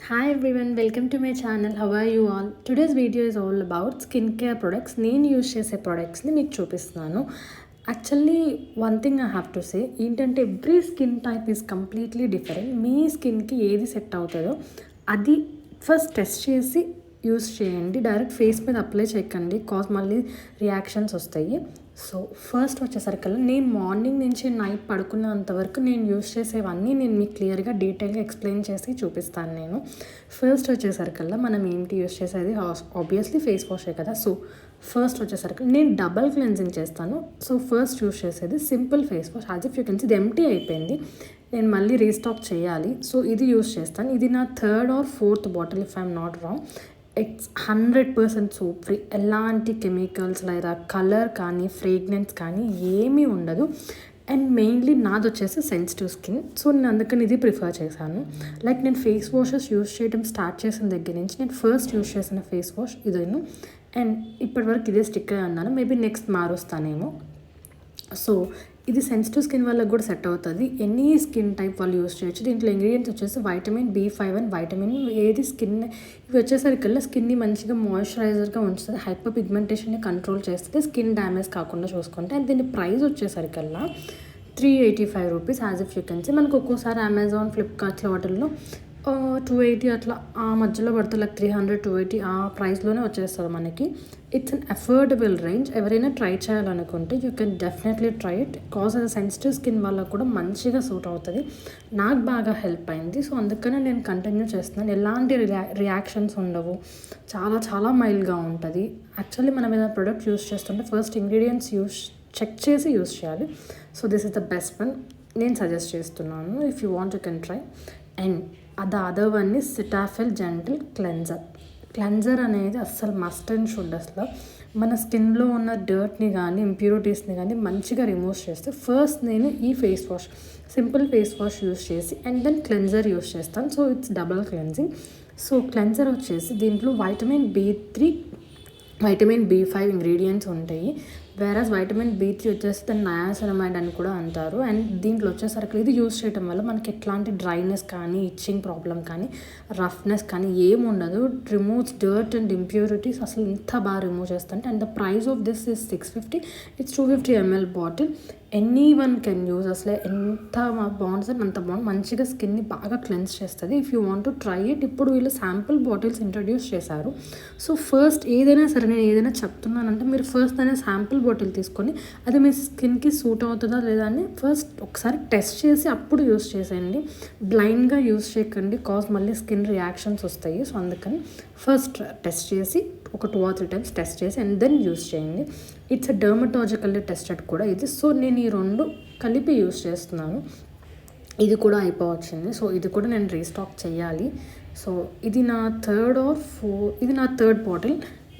Hi everyone, welcome to my channel. How are you all? Today's video is all about skincare products. నేను use చేసే ప్రొడక్ట్స్ని మీకు చూపిస్తున్నాను. Actually one thing I have to say ఏంటంటే every skin type is completely different. మీ స్కిన్కి ఏది set అవుతుందో అది ఫస్ట్ టెస్ట్ చేసి యూస్ చేయండి. డైరెక్ట్ ఫేస్ మీద అప్లై చేయకండి, కాజ్ మళ్ళీ రియాక్షన్స్ వస్తాయి. సో ఫస్ట్ వచ్చేసరికల్లా నేను మార్నింగ్ నుంచి నైట్ పడుకున్నంతవరకు నేను యూస్ చేసేవన్నీ నేను మీకు క్లియర్గా డీటెయిల్గా ఎక్స్ప్లెయిన్ చేసి చూపిస్తాను. నేను ఫస్ట్ వచ్చేసరికల్లా మనం ఏంటి యూస్ చేసేది ఆబ్వియస్లీ ఫేస్ వాషే కదా. సో ఫస్ట్ వచ్చేసరికి నేను డబల్ క్లెన్జింగ్ చేస్తాను. సో ఫస్ట్ యూస్ చేసేది simple face wash. As if you can see ఇది ఎంటీ అయిపోయింది, నేను మళ్ళీ రీస్టాక్ చేయాలి. సో ఇది యూస్ చేస్తాను. ఇది నా 3rd or 4th bottle if I'm not wrong. It's 100% soap free. ఎలాంటి కెమికల్స్ లేదా కలర్ కానీ ఫ్రేగ్రెన్స్ కానీ ఏమీ ఉండదు. అండ్ మెయిన్లీ నాది వచ్చేసి సెన్సిటివ్ స్కిన్, సో నేను అందుకని ఇది ప్రిఫర్ చేశాను. లైక్ నేను ఫేస్ వాషెస్ యూస్ చేయడం స్టార్ట్ చేసిన దగ్గర నుంచి నేను ఫస్ట్ యూస్ చేసిన ఫేస్ వాష్ ఇదేను. అండ్ ఇప్పటివరకు ఇదే స్టిక్ అయి ఉన్నాను. మేబీ నెక్స్ట్ మారుస్తానేమో. సో ఇది సెన్సిటివ్ స్కిన్ వాళ్ళకి కూడా సెట్ అవుతుంది. ఎనీ స్కిన్ టైప్ వాళ్ళు యూస్ చేయొచ్చు. దీంట్లో ఇంగ్రీడియంట్స్ వచ్చేసి వైటమిన్ B5 అండ్ వైటమిన్ ఏది స్కిన్ ఇవి వచ్చేసరికల్లా స్కిన్ని మంచిగా మాయిశ్చరైజర్గా ఉంచుతుంది, హైపర్ పిగ్మెంటేషన్ని కంట్రోల్ చేస్తుంది, స్కిన్ డ్యామేజ్ కాకుండా చూసుకుంటే. అండ్ దీని ప్రైస్ వచ్చేసరికల్లా 385 rupees. As if you can see మనకు ఒక్కోసారి అమెజాన్, ఫ్లిప్కార్ట్స్ వాటిల్లో 280 అట్లా ఆ మధ్యలో పడుతుంది. లైక్ 300, 280 ఆ ప్రైస్లోనే వచ్చేస్తుంది మనకి. It's an affordable range. ఎవరైనా ట్రై చేయాలనుకుంటే you can definitely try it, cause అది సెన్సిటివ్ స్కిన్ వాళ్ళకు కూడా మంచిగా సూట్ అవుతుంది. నాకు బాగా హెల్ప్ అయింది. సో అందుకనే నేను కంటిన్యూ చేస్తున్నాను. ఎలాంటి రియాక్షన్స్ ఉండవు, చాలా చాలా మైల్డ్గా ఉంటుంది. యాక్చువల్లీ మనం ఏదైనా ప్రొడక్ట్ యూస్ చేస్తుంటే ఫస్ట్ ఇంగ్రీడియంట్స్ చెక్ చేసి యూస్ చేయాలి. So this is the best one, నేను సజెస్ట్ చేస్తున్నాను. If you want you can try. And the other one is Cetaphil gentle cleanser అనేది అస్సలు మస్ట్ అండ్ షుడ్. అసలు మన స్కిన్లో ఉన్న డర్ట్ని కానీ ఇంప్యూరిటీస్ని కానీ మంచిగా రిమూవ్ చేస్తే ఫస్ట్ నేను ఈ face wash, simple face wash use చేసి అండ్ దెన్ క్లెన్జర్ యూస్ చేస్తాను. So it's double cleansing. So cleanser వచ్చేసి దీంట్లో vitamin B3, vitamin B5 ingredients ఉంటాయి. వేరస్ వైటమిన్ B3 వచ్చేసి దాన్ని నయాసినమైడ్ అని కూడా అంటారు. అండ్ దీంట్లో వచ్చేసరికి ఇది యూస్ చేయడం వల్ల మనకి ఎట్లాంటి డ్రైనెస్ కానీ ఇచ్చింగ్ ప్రాబ్లం కానీ రఫ్నెస్ కానీ ఏముండదు. రిమూవ్స్ డర్ట్ అండ్ ఇంప్యూరిటీస్ అసలు ఎంత బాగా రిమూవ్ చేస్తుంటే. And the price of this is 650. It's 250 ml bottle. Any one can use. అసలు ఎంత బాగుంటుంది, అంత బాగుంది. మంచిగా స్కిన్ని బాగా క్లెన్స్ చేస్తుంది. If you want to try it. ఇప్పుడు వీళ్ళు శాంపుల్ బాటిల్స్ ఇంట్రడ్యూస్ చేశారు. సో ఫస్ట్ ఏదైనా సరే నేను ఏదైనా చెప్తున్నానంటే మీరు ఫస్ట్ అనే శాంపుల్ బాటిల్ తీసుకొని అది మీ స్కిన్కి సూట్ అవుతుందా లేదా అని ఫస్ట్ ఒకసారి టెస్ట్ చేసి అప్పుడు యూస్ చేసేయండి. బ్లైండ్గా యూస్ చేయకండి, కాజ్ మళ్ళీ స్కిన్ రియాక్షన్స్ వస్తాయి. సో అందుకని ఫస్ట్ టెస్ట్ చేసి ఒక 2 or 3 times టెస్ట్ చేసి అండ్ దెన్ యూస్ చేయండి. ఇట్స్ డర్మటాలజికల్లీ టెస్టెడ్ కూడా ఇది. సో నేను ఈ 2 కలిపి యూస్ చేస్తున్నాను. ఇది కూడా అయిపోవచ్చింది. సో ఇది కూడా నేను రీస్టాక్ చేయాలి. సో ఇది నా 3rd or 4th, ఇది నా 3rd బాటిల్.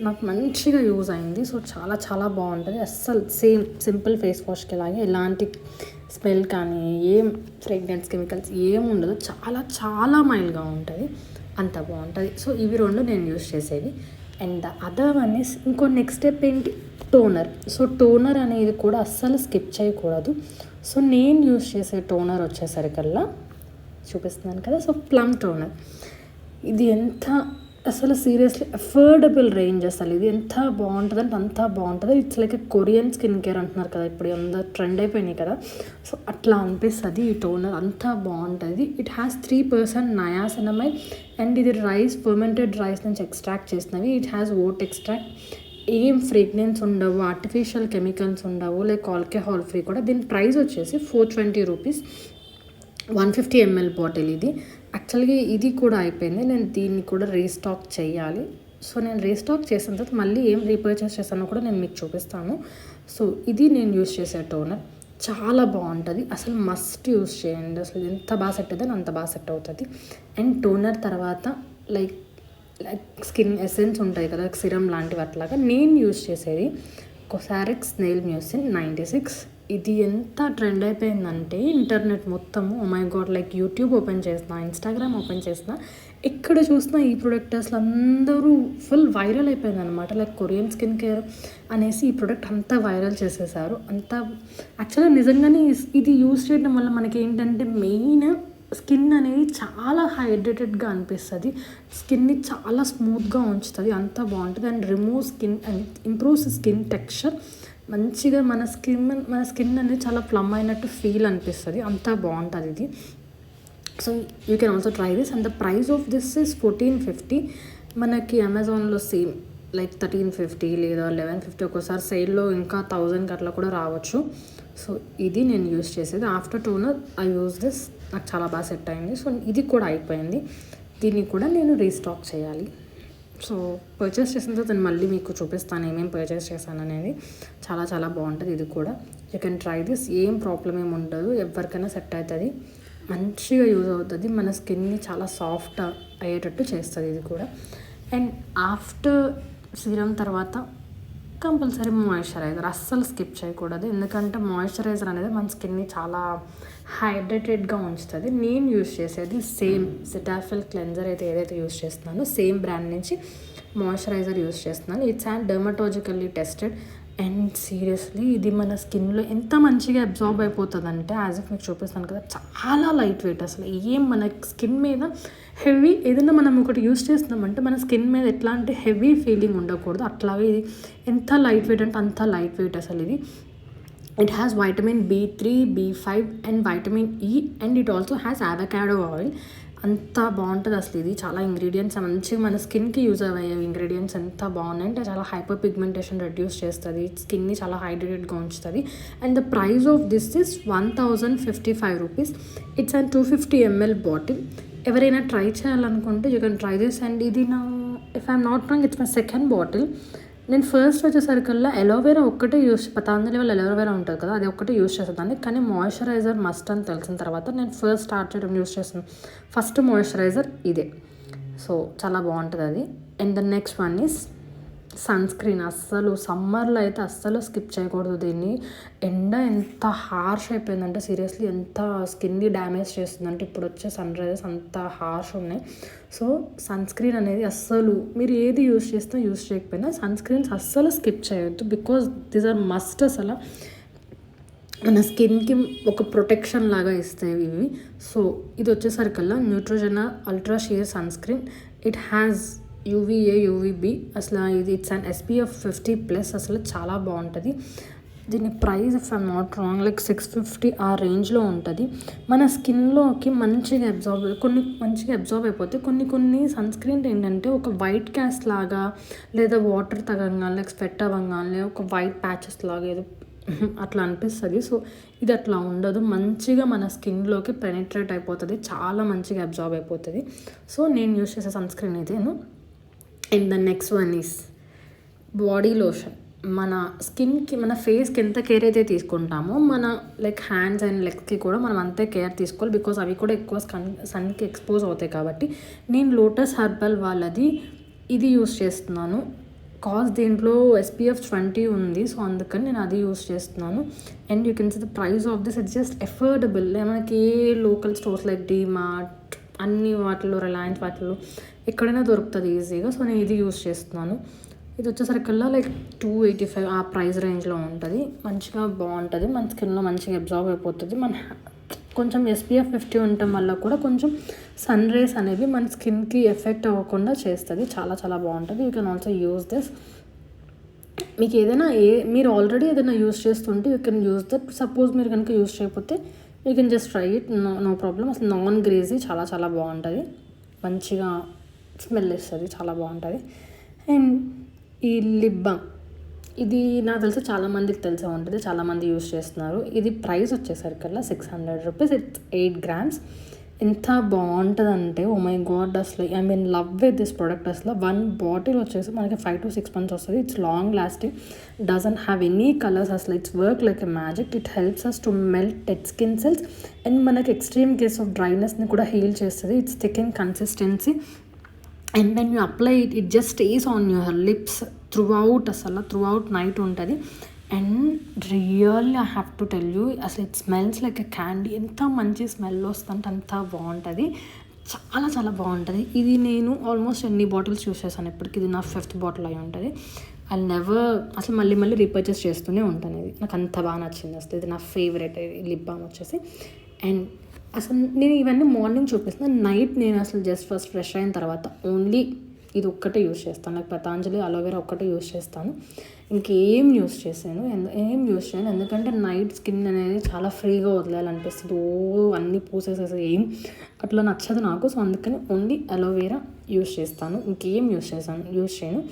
నాకు మంచిగా యూజ్ అయింది. సో చాలా చాలా బాగుంటుంది. అస్సలు సేమ్ సింపుల్ ఫేస్ వాష్కి లాగే ఎలాంటి స్మెల్ కానీ ఏం ఫ్రేగ్రెన్స్ కెమికల్స్ ఏం ఉండదు. చాలా చాలా మైల్డ్గా ఉంటుంది, అంత బాగుంటుంది. సో ఇవి 2 నేను యూజ్ చేసేవి. And the other one is ఇంకో నెక్స్ట్ స్టెప్ ఏంటి, టోనర్. సో టోనర్ అనేది కూడా అస్సలు స్కిప్ చేయకూడదు. సో నేను యూజ్ చేసే టోనర్ వచ్చేసరికల్లా చూపిస్తున్నాను కదా. So plum toner. ఇది ఎంత అసలు సీరియస్లీ అఫోర్డబుల్ రేంజ్. అసలు ఇది ఎంత బాగుంటుంది అంటే అంత బాగుంటుంది. It's like Korean skin care అంటున్నారు కదా, ఇప్పుడు ఎంత ట్రెండ్ అయిపోయినాయి కదా. సో అట్లా అనిపిస్తుంది ఈ టోనర్, అంత బాగుంటుంది. ఇట్ హ్యాస్ 3% నయాసినమైడ్ అండ్ ఇది ఫర్మెంటెడ్ రైస్ నుంచి ఎక్స్ట్రాక్ట్ చేసినవి. It has vote extract. ఏం ఫ్రేగ్రెన్స్ ఉండవు, ఆర్టిఫిషియల్ కెమికల్స్ ఉండవు, లైక్ ఆల్కహాల్ ఫ్రీ కూడా. దీని ప్రైస్ వచ్చేసి 420 రూపీస్. 150 ml బాటిల్ ఇది. యాక్చువల్గా ఇది కూడా అయిపోయింది. నేను దీన్ని కూడా రీస్టాక్ చేయాలి. సో నేను రీస్టాక్ చేసిన తర్వాత మళ్ళీ ఏం రీపర్చేస్ చేస్తానో కూడా నేను మీకు చూపిస్తాను. సో ఇది నేను యూస్ చేసే టోనర్, చాలా బాగుంటుంది. అసలు మస్ట్ యూస్ చేయండి. అసలు ఎంత బాగా సెట్ అవుతుంది అంత బాగా సెట్ అవుతుంది. అండ్ టోనర్ తర్వాత లైక్ స్కిన్ ఎసెన్స్ ఉంటాయి కదా, సిరమ్ లాంటివి. అట్లాగా నేను యూస్ చేసేది కొసారిక్స్ నెయిల్ మ్యూసిన్ 96. ఇది ఎంత ట్రెండ్ అయిపోయిందంటే ఇంటర్నెట్ మొత్తము, oh my God, like YouTube open చేసిన, ఇన్స్టాగ్రామ్ ఓపెన్ చేసిన, ఎక్కడ చూసినా ఈ ప్రొడక్ట్ అసలు అందరూ ఫుల్ వైరల్ అయిపోయింది అనమాట. లైక్ కొరియన్ స్కిన్ కేర్ అనేసి ఈ ప్రొడక్ట్ అంతా వైరల్ చేసేసారు. అంతా యాక్చువల్గా నిజంగానే ఇది యూస్ చేయడం వల్ల మనకి ఏంటంటే మెయిన్ స్కిన్ అనేది చాలా హైడ్రేటెడ్గా అనిపిస్తుంది, స్కిన్ని చాలా స్మూత్గా ఉంచుతుంది, అంత బాగుంటుంది. And remove skin and improves skin texture. మంచిగా మన స్కిన్ అనేది చాలా ప్లమ్ అయినట్టు ఫీల్ అనిపిస్తుంది, అంత బాగుంటుంది ఇది. So you can also try this. And the price of this is 1450. మనకి అమెజాన్లో సేమ్ లైక్ 1350 లేదా 1150, ఒక్కోసారి సేల్లో ఇంకా 1000 అట్లా కూడా రావచ్చు. సో ఇది నేను యూస్ చేసేది. After toner I use this, నాకు చాలా బాగా సెట్ అయింది. సో ఇది కూడా అయిపోయింది, దీన్ని కూడా నేను రీస్టాక్ చేయాలి. సో పర్చేస్ చేసిన తర్వాత నేను మళ్ళీ మీకు చూపిస్తాను ఏమేమి పర్చేస్ చేశాను అనేది. చాలా చాలా బాగుంటుంది ఇది కూడా. యూ కెన్ ట్రై దిస్, ఏం ప్రాబ్లం ఏమి ఉండదు, ఎవరికైనా సెట్ అవుతుంది, మంచిగా యూజ్ అవుతుంది, మన స్కిన్ని చాలా సాఫ్ట్ అయ్యేటట్టు చేస్తుంది ఇది కూడా. అండ్ ఆఫ్టర్ సీరం తర్వాత కంపల్సరీ మాయిశ్చరైజర్ అస్సలు స్కిప్ చేయకూడదు, ఎందుకంటే మాయిశ్చరైజర్ అనేది మన స్కిన్ని చాలా హైడ్రేటెడ్గా ఉంచుతుంది. నేను యూస్ చేసేది సేమ్ సెటాఫిల్ క్లెన్జర్ అయితే ఏదైతే యూస్ చేస్తున్నానో సేమ్ బ్రాండ్ నుంచి మాయిశ్చరైజర్ యూస్ చేస్తున్నాను. It's and dermatologically tested. And seriously ఇది మన స్కిన్లో ఎంత మంచిగా అబ్జార్బ్ అయిపోతుంది అంటే, యాజ్ ఇఫ్ మీకు చూపిస్తాను కదా, చాలా లైట్ వెయిట్. అసలు ఏం మన స్కిన్ మీద హెవీ, ఏదైనా మనం ఒకటి యూస్ చేస్తున్నామంటే మన స్కిన్ మీద ఎట్లాంటి హెవీ ఫీలింగ్ ఉండకూడదు, అట్లాగే ఇది ఎంత లైట్ వెయిట్ అంటే అంత లైట్ వెయిట్ అసలు ఇది. It has vitamin B3, B5 and vitamin E, and it also has avocado oil. అంత బాగుంటుంది అసలు ఇది. చాలా ఇంగ్రీడియంట్స్ మంచిగా మన స్కిన్కి యూజ్ అయ్యే ఇంగ్రీడియంట్స్ ఎంత బాగున్నాయి అంటే, చాలా హైపర్ పిగ్మెంటేషన్ రెడ్యూస్ చేస్తుంది, స్కిన్ని చాలా హైడ్రేటెడ్గా ఉంచుతుంది. And the price of this is 1055 rupees. It's and 250 ml bottle. ఎవరైనా ట్రై చేయాలనుకుంటే you can try this. And ఇది నా, if I'm not wrong, it's my second bottle. నేను ఫస్ట్ వచ్చేసరికల్లా ఎలోవేరా ఒక్కటే పతాంజలి వాళ్ళ ఎలోవేరా ఉంటుంది కదా, అది ఒక్కటే యూస్ చేసేదాన్ని. కానీ మాయిశ్చరైజర్ మస్ట్ అని తెలిసిన తర్వాత నేను ఫస్ట్ స్టార్ట్ చేయడం యూస్ చేస్తాను. ఫస్ట్ మాయిశ్చరైజర్ ఇదే. సో చాలా బాగుంటుంది అది. And the next one is sunscreen. అస్సలు సమ్మర్లో అయితే అస్సలు స్కిప్ చేయకూడదు దీన్ని. ఎండ ఎంత హార్ష్ అయిపోయిందంటే సీరియస్లీ ఎంత స్కిన్ని డ్యామేజ్ చేస్తుందంటే, ఇప్పుడు వచ్చే సన్ రైజెస్ అంత హార్ష్ ఉన్నాయి. సో సన్ స్క్రీన్ అనేది అస్సలు మీరు ఏది యూస్ చేసినా యూస్ చేయకపోయినా సన్ స్క్రీన్స్ అస్సలు స్కిప్ చేయొద్దు, బికాజ్ దీస్ ఆర్ మస్ట్. అసలు మన స్కిన్కి ఒక ప్రొటెక్షన్ లాగా ఇస్తాయి ఇవి. సో ఇది వచ్చేసరికల్లా Neutrogena ultra sheer sunscreen. It has UVA, UVB. అసలు ఇది ఇట్స్ అండ్ SPF 50+. అసలు చాలా బాగుంటుంది. దీని price if I'm not wrong like 650 ఆ రేంజ్లో ఉంటుంది. మన స్కిన్లోకి మంచిగా మంచిగా అబ్జార్బ్ అయిపోతే కొన్ని సన్ స్క్రీన్ ఏంటంటే ఒక వైట్ క్యాస్ట్ లాగా, లేదా వాటర్ తగ్గంగా, లైక్ స్వెట్ అవ్వగానే ఒక వైట్ ప్యాచెస్ లాగా ఏదో అట్లా అనిపిస్తుంది. సో ఇది అట్లా ఉండదు, మంచిగా మన స్కిన్లోకి పెనిట్రేట్ అయిపోతుంది, చాలా మంచిగా అబ్జార్బ్ అయిపోతుంది. సో నేను యూస్ చేసే సన్ స్క్రీన్ ఇదేను. And the next one is body lotion. మన స్కిన్కి, మన ఫేస్కి ఎంత కేర్ అయితే తీసుకుంటామో మన లైక్ హ్యాండ్స్ అండ్ లెగ్స్కి కూడా మనం అంతే కేర్ తీసుకోవాలి, బికాజ్ అవి కూడా ఎక్కువ సన్కి ఎక్స్పోజ్ అవుతాయి. కాబట్టి నేను లోటస్ హెర్బల్ వాళ్ళది ఇది యూస్ చేస్తున్నాను, కాజ్ దీంట్లో SPF 20 ఉంది. సో అందుకని నేను అది యూస్ చేస్తున్నాను. And you can see the price of this, it's just affordable. మనకి ఏ లోకల్ స్టోర్స్ లైక్ డీమార్ట్ అన్ని వాటిలో, రిలయన్స్ వాటిలో ఎక్కడైనా దొరుకుతుంది ఈజీగా. సో నేను ఇది యూస్ చేస్తున్నాను. ఇది వచ్చేసరికల్లా లైక్ 285 ఆ ప్రైస్ రేంజ్లో ఉంటుంది. మంచిగా బాగుంటుంది, మన స్కిన్లో మంచిగా అబ్జార్బ్ అయిపోతుంది. మన కొంచెం SPF 50 ఉండటం వల్ల కూడా కొంచెం సన్ రేస్ అనేవి మన స్కిన్కి ఎఫెక్ట్ అవ్వకుండా చేస్తుంది. చాలా చాలా బాగుంటుంది. You can also use this. మీకు ఏదైనా మీరు ఆల్రెడీ ఏదైనా యూస్ చేస్తుంటే you can use that. Suppose మీరు కనుక యూస్ చేయకపోతే you can just try it, no problem. అసలు నాన్ గ్రేజీ, చాలా చాలా బాగుంటుంది, మంచిగా స్మెల్ ఇస్తుంది, చాలా బాగుంటుంది. అండ్ ఈ లిప్ బామ్, ఇది నాకు తెలిసి చాలామందికి తెలిసే ఉంటుంది, చాలామంది యూస్ చేస్తున్నారు. ఇది ప్రైస్ వచ్చేసరికల్లా 600 రూపీస్. It's 8 grams. ఎంత బాగుంటుంది అంటే, ఓ మై గాడ్, అసలు I mean love with this product. అసలు 1 బాటిల్ వచ్చేసి మనకి 5 to 6 months వస్తుంది. It's long lasting, doesn't have any colours. అసలు it's work like a magic. It helps us to melt dead skin cells and మనకి extreme case of డ్రైనెస్ని కూడా heal చేస్తుంది. It's thick in consistency. And when you apply it just stays on your lips throughout night ఉంటుంది. And really I have to tell you, అసలు it smells like a candy. ఎంత మంచి smell వస్తుంటే అంత బాగుంటుంది, చాలా చాలా బాగుంటుంది. ఇది నేను ఆల్మోస్ట్ ఎన్ని బాటిల్స్ యూస్ చేశాను ఇప్పటికి, ఇది నా 5th బాటిల్ అయి ఉంటుంది. ఐ నెవర్ అసలు మళ్ళీ రీపర్చేస్ చేస్తూనే ఉంటాను. ఇది నాకు అంత బాగా నచ్చింది. అసలు ఇది నా ఫేవరెట్ లిప్ బామ్ వచ్చేసి. అండ్ అసలు నేను ఇవన్నీ మార్నింగ్ చూపిస్తున్నాను. నైట్ నేను అసలు జస్ట్ ఫస్ట్ ఫ్రెష్ అయిన తర్వాత ఓన్లీ ఇది ఒక్కటే యూస్ చేస్తాను. నాకు పతాంజలి అలోవెరా ఒక్కటే యూస్ చేస్తాను. ఇంకేం యూస్ చేశాను ఏం యూస్ చేయను. ఎందుకంటే నైట్ స్కిన్ అనేది చాలా ఫ్రీగా వదిలేయాలనిపిస్తుంది. అన్నీ పూసేసేసి ఏం అట్లా నచ్చదు నాకు. సో అందుకని ఓన్లీ అలోవెరా యూస్ చేస్తాను. ఇంకేం యూస్ చేయను.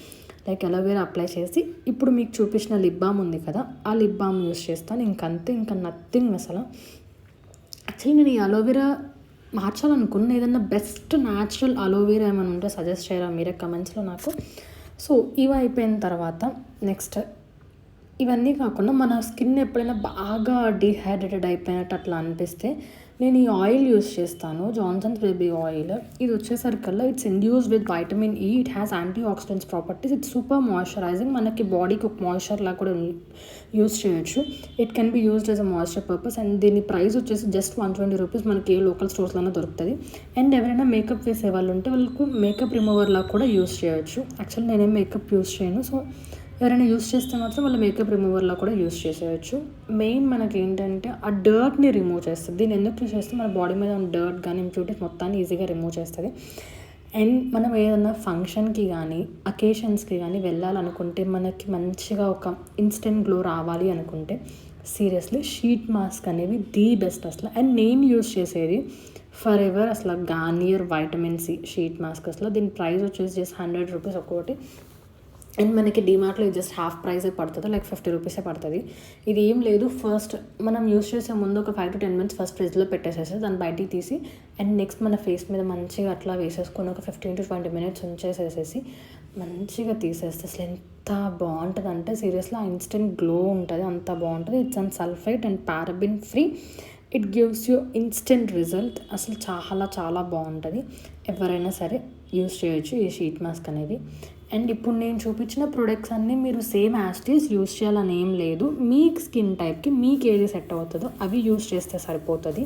లైక్ అలోవెరా అప్లై చేసి ఇప్పుడు మీకు చూపించిన లిప్ బామ్ ఉంది కదా, ఆ లిప్ బామ్ యూస్ చేస్తాను. ఇంకంతే, ఇంకా నథింగ్ అసలు. యాక్చువల్లీ నేను ఈ అలోవెరా మార్చాలనుకున్న ఏదన్నా బెస్ట్ న్యాచురల్ అలోవెరా ఏమైనా ఉంటే సజెస్ట్ చేయరా మీరే కమెంట్స్లో నాకు. సో ఇవి అయిపోయిన తర్వాత నెక్స్ట్ ఇవన్నీ కాకుండా మన స్కిన్ ఎప్పుడైనా బాగా డీహైడ్రేటెడ్ అయిపోయినట్టు అట్లా అనిపిస్తే నేను ఈ ఆయిల్ యూస్ చేస్తాను, జాన్సన్స్ బేబీ ఆయిల్. ఇది వచ్చేసరికల్లా it's induced with vitamin E. It has antioxidants properties. It's super moisturizing. మనకి బాడీకి ఒక మాయిశ్చర్ లాగా కూడా యూస్ చేయొచ్చు. It can be used as a moisture purpose. And దీని ప్రైస్ వచ్చేసి జస్ట్ 120 రూపీస్. మనకి ఏ లోకల్ స్టోర్స్లోనే దొరుకుతుంది. అండ్ ఎవరైనా మేకప్ వేసే వాళ్ళు ఉంటే వాళ్ళకు మేకప్ రిమూవర్ లాగా కూడా యూస్ చేయొచ్చు. యాక్చువల్లీ నేనేం మేకప్ యూస్ చేయను. సో ఎవరైనా యూస్ చేస్తే మాత్రం వాళ్ళ మేకప్ రిమూవర్లో కూడా యూస్ చేసేయచ్చు. మెయిన్ మనకి ఏంటంటే ఆ డర్ట్ని రిమూవ్ చేస్తుంది. దీన్ని ఎందుకు యూస్ చేస్తే మన బాడీ మీద ఉన్న డర్ట్ కానీ ఇంప్యూరిటీస్ మొత్తాన్ని ఈజీగా రిమూవ్ చేస్తుంది. అండ్ మనం ఏదైనా ఫంక్షన్కి కానీ అకేషన్స్కి కానీ వెళ్ళాలనుకుంటే మనకి మంచిగా ఒక ఇన్స్టెంట్ గ్లో రావాలి అనుకుంటే సీరియస్లీ షీట్ మాస్క్ అనేవి ది బెస్ట్ అసలు. అండ్ నేను యూస్ చేసేది ఫర్ ఎవర్ అసలు Garnier vitamin C sheet mask. అసలు దీని ప్రైస్ వచ్చేసి జస్ట్ 100 రూపీస్ ఒక్కొక్కటి. అండ్ మనకి డిమార్ట్లో జస్ట్ హాఫ్ ప్రైజే పడుతుంది, లైక్ 50 రూపీసే పడుతుంది. ఇది ఏం లేదు, ఫస్ట్ మనం యూస్ చేసే ముందు ఒక 5 to 10 minutes ఫస్ట్ ఫ్రిడ్జ్లో పెట్టేసేసి దాన్ని బయటికి తీసి అండ్ నెక్స్ట్ మన ఫేస్ మీద మంచిగా అట్లా వేసేసుకొని ఒక 15 to 20 minutes ఉంచేసేసి మంచిగా తీసేస్తే అసలు ఎంత బాగుంటుంది అంటే సీరియస్లీ ఆ ఇన్స్టెంట్ గ్లో ఉంటుంది, అంత బాగుంటుంది. It's an sulphite and paraben free. It gives you instant result. అసలు చాలా చాలా బాగుంటుంది. ఎవరైనా సరే యూస్ చేయొచ్చు ఈ షీట్ మాస్క్ అనేది. అండ్ ఇప్పుడు నేను చూపించిన ప్రొడక్ట్స్ అన్నీ మీరు సేమ్ యాస్టీస్ యూస్ చేయాలని ఏం లేదు. మీ స్కిన్ టైప్కి మీకు ఏది సెట్ అవుతుందో అవి యూస్ చేస్తే సరిపోతుంది.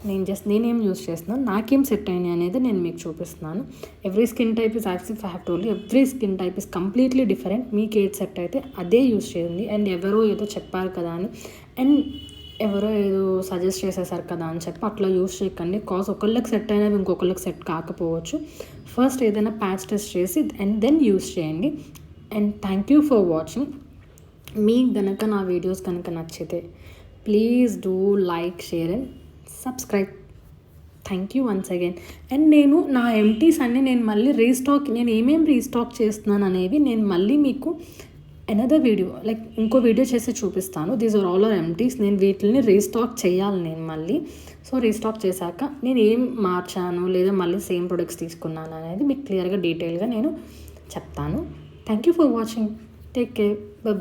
నేనేం యూస్ చేస్తున్నాను, నాకేం సెట్ అయినాయి అనేది నేను మీకు చూపిస్తున్నాను. ఎవ్రీ స్కిన్ టైప్ ఇస్ యాక్సివ్ హ్యావ్ టోల్. Every skin type is completely different. మీకు ఏది సెట్ అయితే అదే యూస్ చేయండి. అండ్ ఎవరో ఏదో చెప్పారు కదా అని అండ్ ఎవరో ఏదో సజెస్ట్ చేసేసారు కదా అని చెప్పి అట్లా యూస్ చేయకండి. కాజ్ ఒకళ్ళకి సెట్ అయినవి ఇంకొకళ్ళకి సెట్ కాకపోవచ్చు. ఫస్ట్ ఏదైనా ప్యాచ్ టెస్ట్ చేసి అండ్ దెన్ యూస్ చేయండి. And thank you for watching. మీకు కనుక నా వీడియోస్ కనుక నచ్చితే please do like, share and subscribe. Thank you once again. And నేను నా ఎంటీస్ అన్నీ నేను మళ్ళీ నేను ఏమేమి రీస్టాక్ చేస్తున్నాను అనేవి నేను మళ్ళీ మీకు అనదర్ వీడియో లైక్ ఇంకో వీడియో చేసి చూపిస్తాను. These are all are empties. నేను వీటిని రీస్టాక్ చేయాలి నేను మళ్ళీ. సో రీస్టాక్ చేశాక నేను ఏం మార్చాను లేదా మళ్ళీ సేమ్ ప్రొడక్ట్స్ తీసుకున్నాను అనేది మీకు క్లియర్గా డీటెయిల్గా నేను చెప్తాను. Thank you for watching. Take care. By.